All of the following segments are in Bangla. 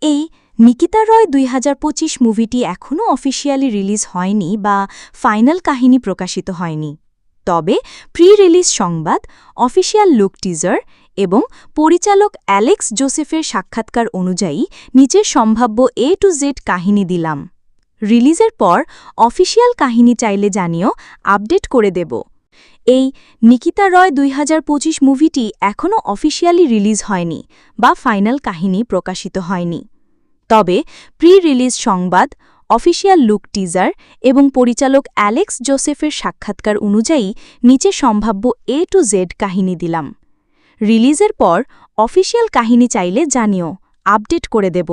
এই নিকিতা রয় ২০২৫ মুভিটি এখনও অফিসিয়ালি রিলিজ হয়নি বা ফাইনাল কাহিনী প্রকাশিত হয়নি। তবে প্রি রিলিজ সংবাদ, অফিসিয়াল লুক টিজার এবং পরিচালক অ্যালেক্স জোসেফের সাক্ষাৎকার অনুযায়ী নিচের সম্ভাব্য A to Z কাহিনী দিলাম। রিলিজের পর অফিসিয়াল কাহিনী চাইলে জানিও, আপডেট করে দেব। এই নিকিতা রয় ২০২৫ মুভিটি এখনও অফিসিয়ালি রিলিজ হয়নি বা ফাইনাল কাহিনী প্রকাশিত হয়নি। তবে প্রি রিলিজ সংবাদ, অফিসিয়াল লুক টিজার এবং পরিচালক অ্যালেক্স জোসেফের সাক্ষাৎকার অনুযায়ী নিচে সম্ভাব্য A to Z কাহিনী দিলাম। রিলিজের পর অফিসিয়াল কাহিনী চাইলে জানিও, আপডেট করে দেব।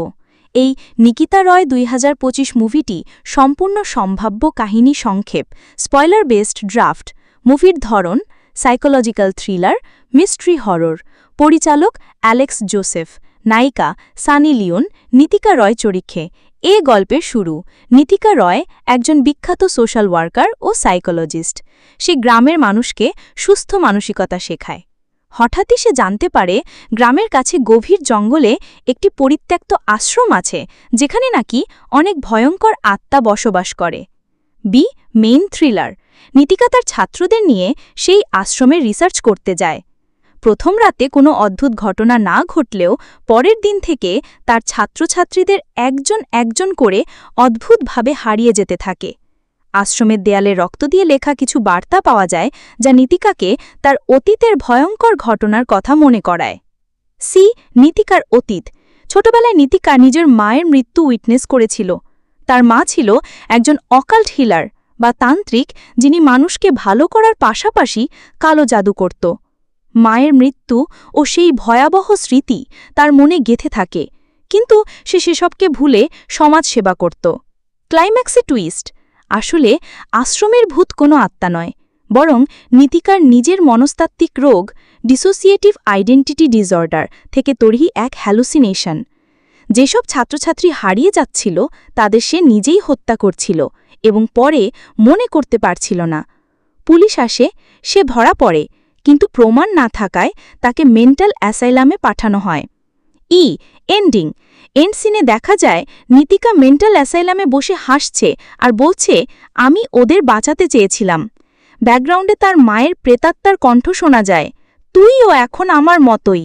এই নিকিতা রয় ২০২৫ মুভিটি সম্পূর্ণ সম্ভাব্য কাহিনী সংক্ষেপ, স্পয়লার বেসড ড্রাফট। মুভির ধরন সাইকোলজিক্যাল থ্রিলার, মিস্ট্রি হরর। পরিচালক অ্যালেক্স জোসেফ, নায়িকা সানি লিওন, নিতিকা রয় চরিত্রে। এ গল্পের শুরু। নিতিকা রয় একজন বিখ্যাত সোশ্যাল ওয়ার্কার ও সাইকোলজিস্ট। সে গ্রামের মানুষকে সুস্থ মানসিকতা শেখায়। হঠাৎই সে জানতে পারে গ্রামের কাছে গভীর জঙ্গলে একটি পরিত্যক্ত আশ্রম আছে, যেখানে নাকি অনেক ভয়ঙ্কর আত্মা বসবাস করে। Main thriller. নিতিকা তার ছাত্রদের নিয়ে সেই আশ্রমে রিসার্চ করতে যায়। প্রথম রাতে কোনো অদ্ভুত ঘটনা না ঘটলেও পরের দিন থেকে তার ছাত্রছাত্রীদের একজন একজন করে অদ্ভুতভাবে হারিয়ে যেতে থাকে। আশ্রমের দেয়ালে রক্ত দিয়ে লেখা কিছু বার্তা পাওয়া যায়, যা নিতিকাকে তার অতীতের ভয়ঙ্কর ঘটনার কথা মনে করায়। নিতিকার অতীত। ছোটবেলায় নিতিকা নিজের মায়ের মৃত্যু উইটনেস করেছিল। তার মা ছিল একজন অকাল্ট হিলার বা তান্ত্রিক, যিনি মানুষকে ভালো করার পাশাপাশি কালো জাদু করত। মায়ের মৃত্যু ও সেই ভয়াবহ স্মৃতি তার মনে গেঁথে থাকে, কিন্তু সে সেসবকে ভুলে সমাজ সেবা করত। ক্লাইম্যাক্সে টুইস্ট। আসলে আশ্রমের ভূত কোনো আত্মা নয়, বরং নিতিকার নিজের মনস্তাত্ত্বিক রোগ, ডিসোসিয়েটিভ আইডেন্টিটি ডিসঅর্ডার থেকে তৈরি এক হ্যালুসিনেশন। যেসব ছাত্রছাত্রী হারিয়ে যাচ্ছিল তাদের সে নিজেই হত্যা করছিল এবং পরে মনে করতে পারছিল না। পুলিশ আসে, সে ধরা পড়ে, কিন্তু প্রমাণ না থাকায় তাকে মেন্টাল অ্যাসাইলামে পাঠানো হয়। এন্ডিং। এন্ড সিনে দেখা যায় নিতিকা মেন্টাল অ্যাসাইলামে বসে হাসছে আর বলছে, আমি ওদের বাঁচাতে চেয়েছিলাম। ব্যাকগ্রাউন্ডে তার মায়ের প্রেতাত্মার কণ্ঠ শোনা যায়, তুইও এখন আমার মতোই।